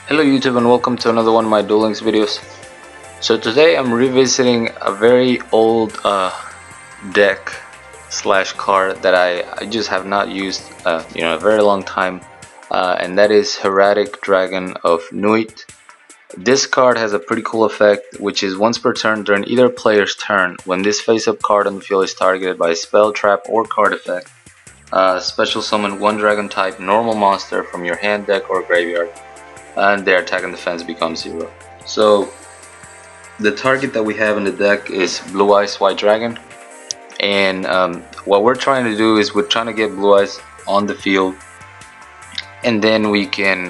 Hello YouTube and welcome to another one of my Duel Links videos. So today I'm revisiting a very old deck slash card that I just have not used a very long time, and that is Hieratic Dragon of Nuit. This card has a pretty cool effect, which is once per turn during either player's turn, when this face-up card on the field is targeted by a spell, trap, or card effect, special summon one dragon type normal monster from your hand, deck, or graveyard, and their attack and defense becomes 0. So the target that we have in the deck is Blue Eyes White Dragon, and what we're trying to do is we're trying to get Blue Eyes on the field, and then we can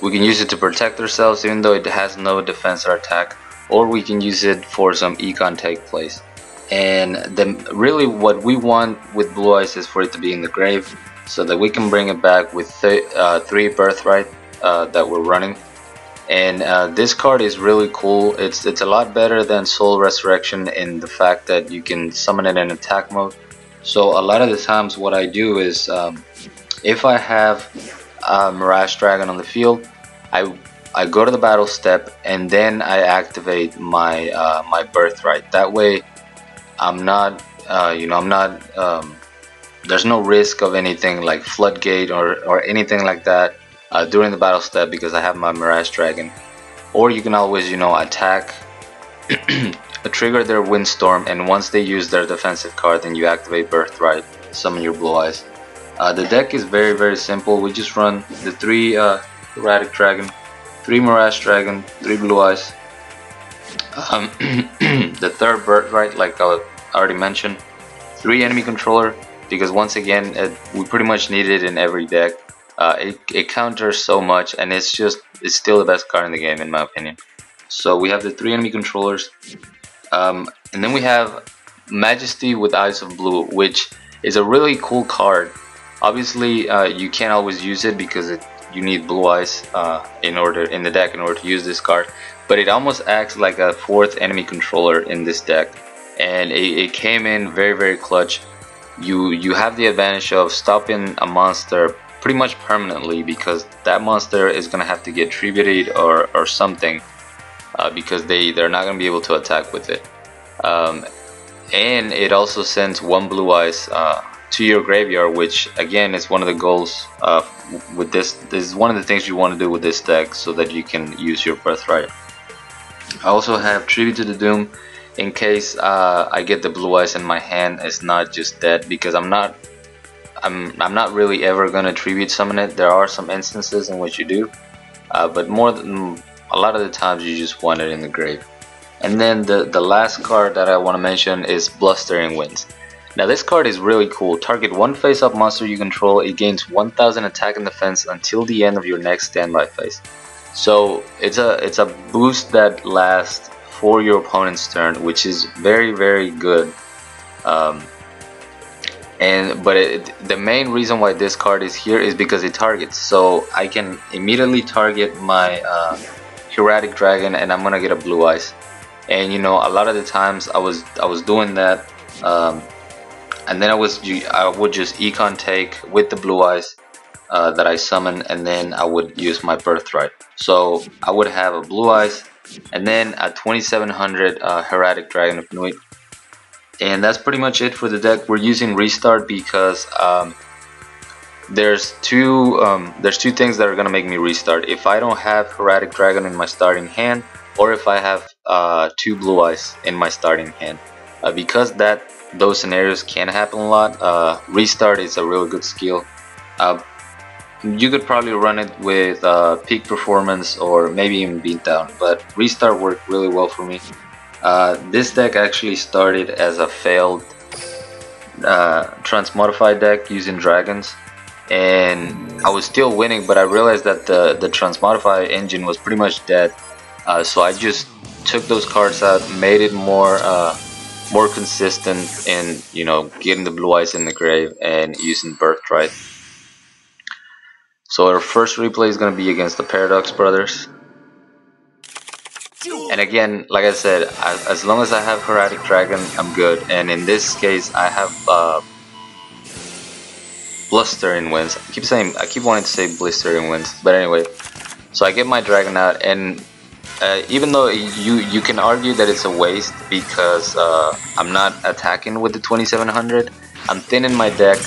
use it to protect ourselves even though it has no defense or attack, or we can use it for some econ take place. And then really what we want with Blue Eyes is for it to be in the grave, so that we can bring it back with 3 birthright that we're running. And this card is really cool. It's a lot better than Soul Resurrection in the fact that you can summon it in attack mode. So a lot of the times what I do is if I have Mirage Dragon on the field, I go to the battle step and then I activate my my birthright. That way I'm not there's no risk of anything like Floodgate or anything like that during the battle step, because I have my Mirage Dragon. Or you can always attack trigger their Windstorm, and once they use their defensive card, then you activate Birthright, summon your Blue Eyes. The deck is very simple. We just run the 3 Hieratic Dragon, 3 Mirage Dragon, 3 Blue Eyes, the 3rd Birthright like I already mentioned, 3 enemy controller, because once again we pretty much need it in every deck. It counters so much, and it's still the best card in the game in my opinion. So we have the 3 enemy controllers, and then we have Majesty with Eyes of Blue, which is a really cool card. Obviously you can't always use it because you need Blue Eyes in the deck in order to use this card, but it almost acts like a 4th enemy controller in this deck, and it came in very clutch. You have the advantage of stopping a monster pretty much permanently, because that monster is gonna have to get tributed or something, because they're not gonna be able to attack with it. And it also sends 1 Blue Eyes to your graveyard, which again is one of the goals with this. This is one of the things you want to do with this deck, so that you can use your Birthright. I also have Tribute to the Doom in case I get the Blue Eyes in my hand. It's not just dead, because I'm not really ever gonna tribute summon it. There are some instances in which you do, but a lot of the times you just want it in the grave. And then the last card that I want to mention is Blustering Winds. Now this card is really cool. Target 1 face-up monster you control. It gains 1000 attack and defense until the end of your next standby phase. So it's a boost that lasts for your opponent's turn, which is very good. The main reason why this card is here is because it targets. So I can immediately target my Hieratic Dragon, and I'm gonna get a Blue Eyes. And a lot of the times I was doing that, and then I would just econ take with the Blue Eyes that I summon, and then I would use my Birthright. So I would have a Blue Eyes and then a 2700 Hieratic Dragon of Nuit. And that's pretty much it for the deck. We're using Restart because there's two things that are gonna make me restart. If I don't have Hieratic Dragon in my starting hand, or if I have 2 Blue Eyes in my starting hand. Because those scenarios can happen a lot, Restart is a really good skill. You could probably run it with Peak Performance or maybe even Beatdown, but Restart worked really well for me. This deck actually started as a failed Transmodify deck using dragons, and I was still winning, but I realized that the Transmodify engine was pretty much dead. So I just took those cards out, made it more consistent in getting the Blue Eyes in the grave and using Birthright. So our first replay is going to be against the Paradox Brothers. And again, like I said, as long as I have Hieratic Dragon, I'm good. And in this case, I have Blustering Winds. I keep wanting to say Blistering Winds, but anyway, So I get my dragon out, and even though you can argue that it's a waste because I'm not attacking with the 2700, I'm thinning my deck,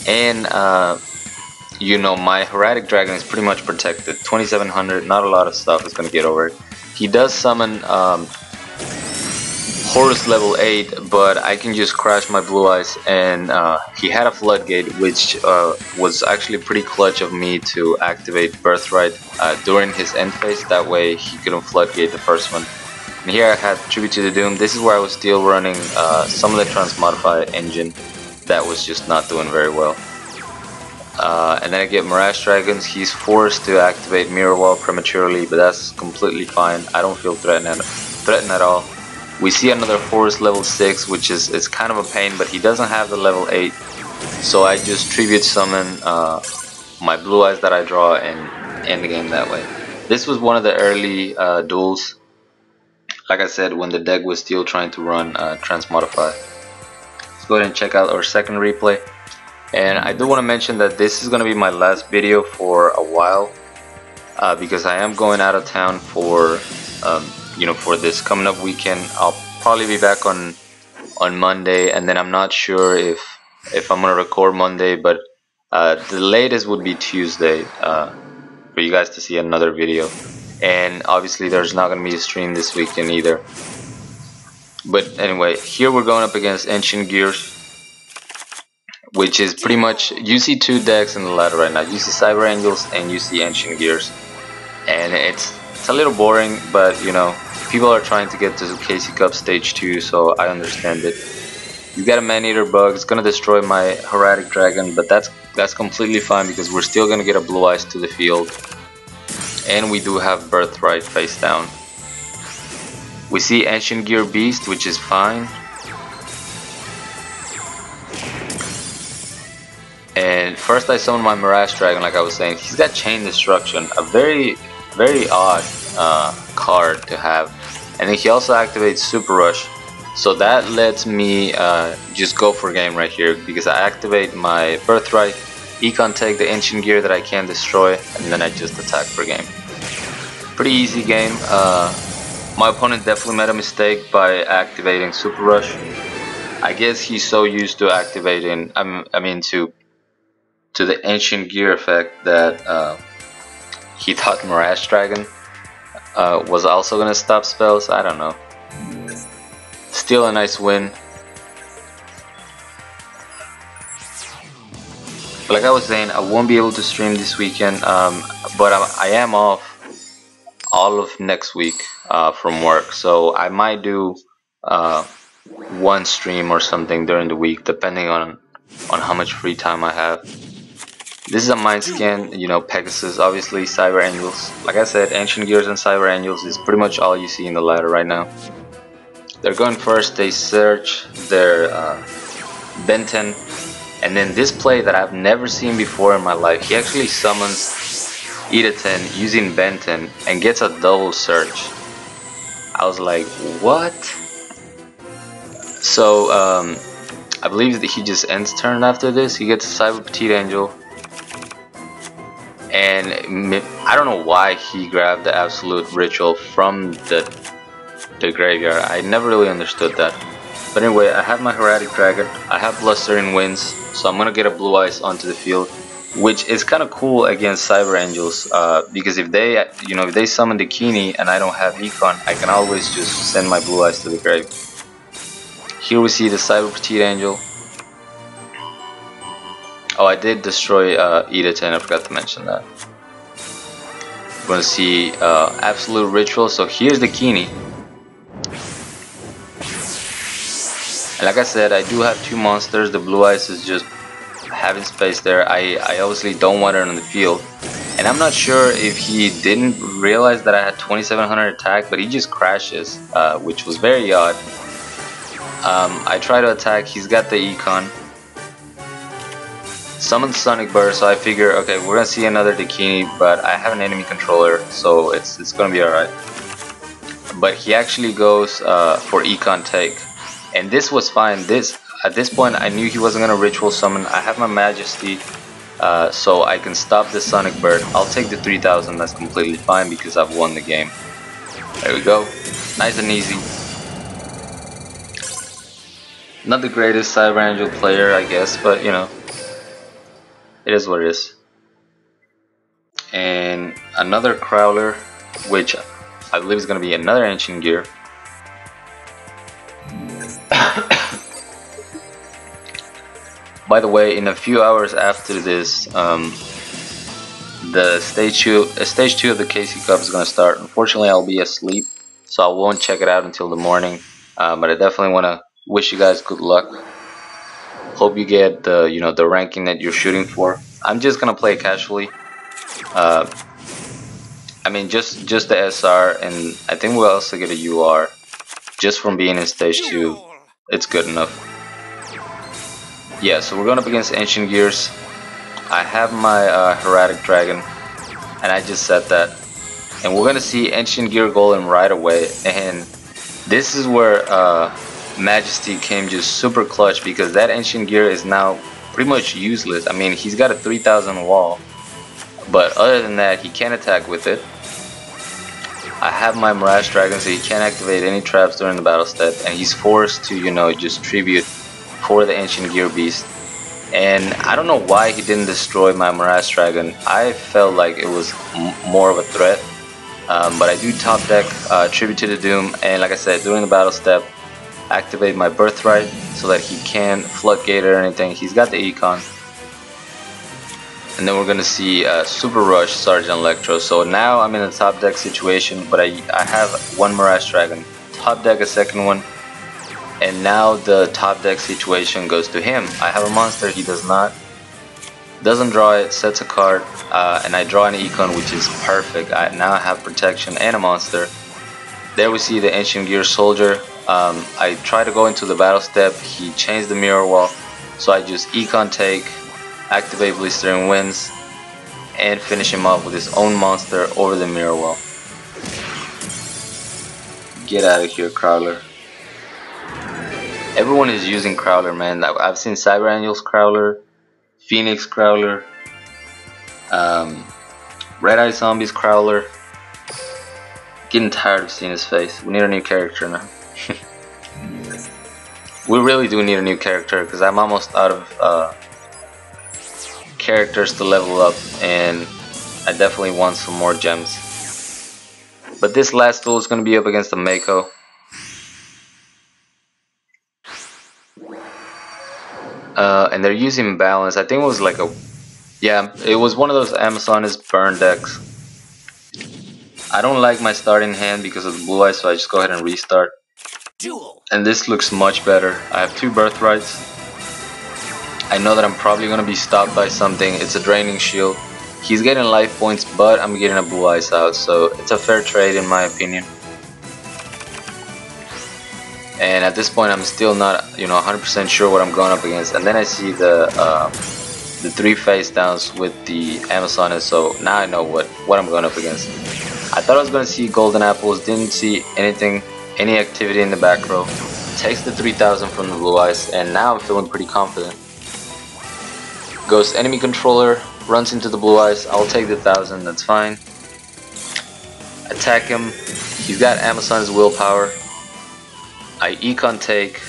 and you know, my Heraldic Dragon is pretty much protected. 2700, not a lot of stuff is going to get over it. He does summon Horus level 8, but I can just crash my Blue Eyes, and he had a Floodgate, which was actually pretty clutch of me to activate Birthright during his end phase. That way he couldn't Floodgate the first one. And here I had Tribute to the Doom. This is where I was still running some of the Transmodify engine that was just not doing very well. And then I get Mirage Dragons. He's forced to activate Mirror Wall prematurely, but that's completely fine. I don't feel threatened at all. We see another Horus level 6, which is it's kind of a pain, but he doesn't have the level 8. So I just Tribute Summon my Blue Eyes that I draw and end the game that way. This was one of the early duels. Like I said, when the deck was still trying to run Transmodify. Let's go ahead and check out our second replay. And I do want to mention that this is going to be my last video for a while, because I am going out of town for you know, for this coming up weekend. I'll probably be back on Monday, and then I'm not sure if I'm gonna record Monday, but the latest would be Tuesday for you guys to see another video. And obviously there's not gonna be a stream this weekend either. But anyway, here we're going up against Ancient Gears, which is pretty much, you see two decks in the ladder right now. You see Cyber Angels and you see Ancient Gears, and it's a little boring, but you know, people are trying to get to the KC Cup Stage 2, so I understand it. He's got a Man-Eater Bug. It's gonna destroy my Heraldic Dragon, but that's completely fine because we're still gonna get a Blue Eyes to the field, and we do have Birthright face down. We see Ancient Gear Beast, which is fine. And first I summon my Mirage Dragon, like I was saying. He's got Chain Destruction, a very odd card to have. And then he also activates Super Rush, so that lets me just go for game right here, because I activate my Birthright, Econ take the Ancient Gear that I can destroy, and then I just attack for game. Pretty easy game. My opponent definitely made a mistake by activating Super Rush. I guess he's so used to activating, I mean to the Ancient Gear effect, that he thought Mirage Dragon was also gonna stop spells. I don't know. Still a nice win. But like I was saying, I won't be able to stream this weekend, but I am off all of next week from work, so I might do one stream or something during the week, depending on how much free time I have. This is a Mind Scan, you know, Pegasus, obviously Cyber Angels. Like I said, Ancient Gears and Cyber Angels is pretty much all you see in the ladder right now. They're going first, they search their Benten, and then this play that I've never seen before in my life, he actually summons Itaten using Benten and gets a double search. I was like, what? So I believe that he just ends turn after this. He gets a Cyber Petite Angel, and I don't know why he grabbed the Absolute Ritual from the graveyard. I never really understood that. But anyway, I have my Heraldic Dragon, I have Blustering Winds, so I'm gonna get a Blue Eyes onto the field, which is kind of cool against Cyber Angels, because if they, you know, if they summon the Kini and I don't have Econ, I can always just send my Blue Eyes to the grave. Here we see the Cyber Petite Angel. Oh, I did destroy Itaten, I forgot to mention that. We're gonna see Absolute Ritual, so here's the Kini. And like I said, I do have two monsters. The Blue Eyes is just having space there. I obviously don't want it on the field, and I'm not sure if he didn't realize that I had 2700 attack, but he just crashes, which was very odd. I try to attack, he's got the Econ, summon Sonic Burst, so I figure, okay, we're gonna see another Dakini, but I have an enemy controller, so it's gonna be alright. But he actually goes for Econ take, and this was fine. At this point I knew he wasn't gonna Ritual Summon. I have my Majesty, so I can stop the Sonic Bird. I'll take the 3000, that's completely fine because I've won the game. There we go, nice and easy. Not the greatest Cyber Angel player, I guess, but you know, it is what it is. And another Crowler, which I believe is going to be another Ancient Gear. By the way, in a few hours after this, the stage 2 of the KC Cup is going to start. Unfortunately, I'll be asleep, so I won't check it out until the morning. But I definitely want to wish you guys good luck. Hope you get the the ranking that you're shooting for. I'm just gonna play casually. I mean, just the SR, and I think we'll also get a UR. Just from being in stage 2, it's good enough. Yeah, so we're going up against Ancient Gears. I have my Heretic Dragon, and I just set that. And we're going to see Ancient Gear Golem right away. And this is where Majesty came just super clutch, because that Ancient Gear is now pretty much useless. I mean, he's got a 3000 wall, but other than that, he can't attack with it. I have my Mirage Dragon, so he can't activate any traps during the battle step, and he's forced to, just tribute for the Ancient Gear Beast. And I don't know why he didn't destroy my Mirage Dragon. I felt like it was more of a threat, but I do top deck Tribute to the Doom, and like I said, during the battle step, activate my Birthright so that he can't floodgate or anything. He's got the Econ. And then we're going to see Super Rush Sergeant Electro. So now I'm in a top deck situation, but I have one Mirage Dragon. Top deck a second one. And now the top deck situation goes to him. I have a monster, he does not. Doesn't draw it, sets a card, and I draw an Econ, which is perfect. Now I have protection and a monster. There we see the Ancient Gear Soldier. I try to go into the battle step, he changed the mirror wall. So I just Econ take, activate Blustering Winds, and finish him off with his own monster over the mirror wall. Get out of here, Crowler. Everyone is using Crowler, man. I've seen Cyber Angels Crowler, Phoenix Crowler, Red Eye Zombies Crowler. Getting tired of seeing his face. We need a new character now. We really do need a new character, because I'm almost out of characters to level up, and I definitely want some more gems. But this last duel is going to be up against the Mako. And they're using balance. I think it was like it was one of those Amazoness burn decks. I don't like my starting hand because of the blue eyes, so I just go ahead and restart. Duel. And this looks much better. I have 2 Birthrights. I know that I'm probably going to be stopped by something. It's a draining shield. He's getting life points, but I'm getting a blue eyes out, so it's a fair trade in my opinion. And at this point, I'm still not, 100% sure what I'm going up against. And then I see the 3 face downs with the Amazoness, so now I know what I'm going up against. I thought I was going to see golden apples, didn't see anything, any activity in the back row. Takes the 3000 from the blue eyes, and now I'm feeling pretty confident. Goes enemy controller, runs into the blue eyes. I'll take the 1000, that's fine. Attack him. He's got Amazon's willpower. I Econ take.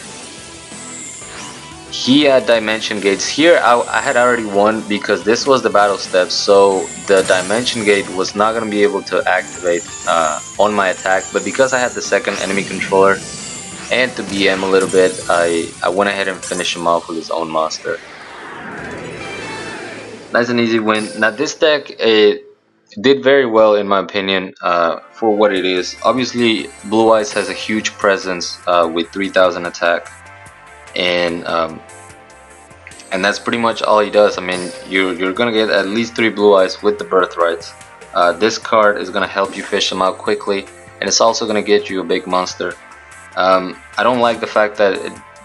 He had Dimension Gates. Here I had already won because this was the battle step, so the Dimension Gate was not going to be able to activate on my attack, but because I had the second enemy controller and to BM a little bit, I went ahead and finished him off with his own monster. Nice and easy win. Now this deck, it did very well in my opinion for what it is. Obviously Blue Eyes has a huge presence with 3000 attack, and that's pretty much all he does. I mean, you're gonna get at least 3 Blue Eyes with the Birthrights. This card is gonna help you fish them out quickly, and it's also gonna get you a big monster. I don't like the fact that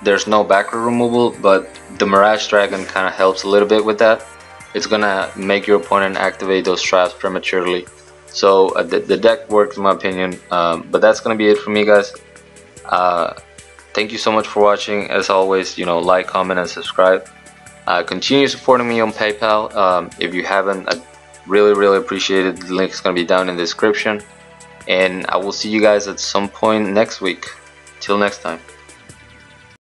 there's no back row removal, but the Mirage Dragon kind of helps a little bit with that. It's gonna make your opponent activate those traps prematurely. So the deck works in my opinion, but that's gonna be it for me, guys. Thank you so much for watching. As always, like, comment, and subscribe. Continue supporting me on PayPal. If you haven't, I really appreciate it. The link is going to be down in the description. And I will see you guys at some point next week. Till next time.